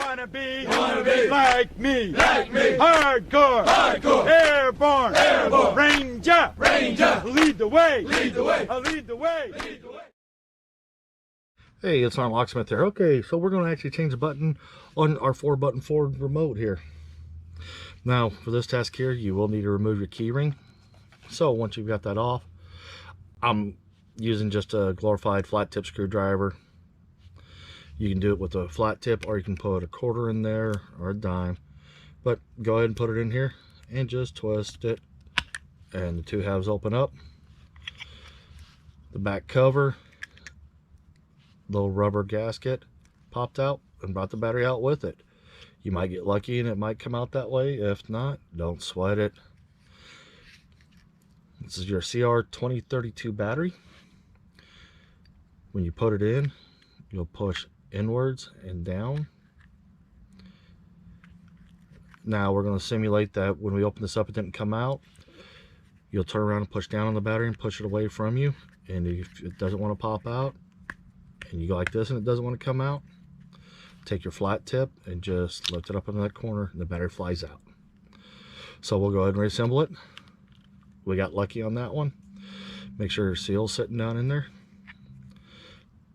wanna be like me, hardcore, airborne, ranger, lead the way, lead the way. Hey, it's not Locksmith here. Okay, so we're going to actually change the button on our 4-button Ford remote here. Now, for this task here, you will need to remove your key ring. So once you've got that off, I'm using just a glorified flat tip screwdriver. You can do it with a flat tip, or you can put a quarter in there or a dime. But go ahead and put it in here and just twist it, and the two halves open up. The back cover, little rubber gasket popped out and brought the battery out with it. You might get lucky and it might come out that way. If not, don't sweat it. This is your CR2032 battery. When you put it in, you'll push inwards and down. Now we're going to simulate that when we open this up it didn't come out. You'll turn around and push down on the battery and push it away from you, and if it doesn't want to pop out and you go like this and it doesn't want to come out, take your flat tip and just lift it up in that corner and the battery flies out. So we'll go ahead and reassemble it. We got lucky on that one. Make sure your seal's sitting down in there.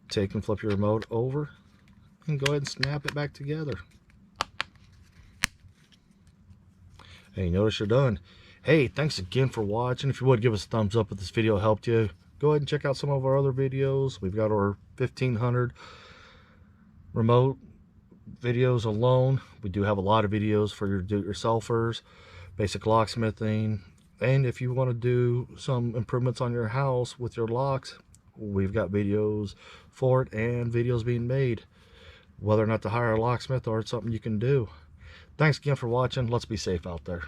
Take and flip your remote over and go ahead and snap it back together. Hey, notice you're done. Hey, thanks again for watching. If you would, give us a thumbs up if this video helped you. Go ahead and check out some of our other videos. We've got our 1500 remote videos alone. We do have a lot of videos for your do-it-yourselfers, basic locksmithing, and if you want to do some improvements on your house with your locks, we've got videos for it and videos being made, whether or not to hire a locksmith or it's something you can do. Thanks again for watching. Let's be safe out there.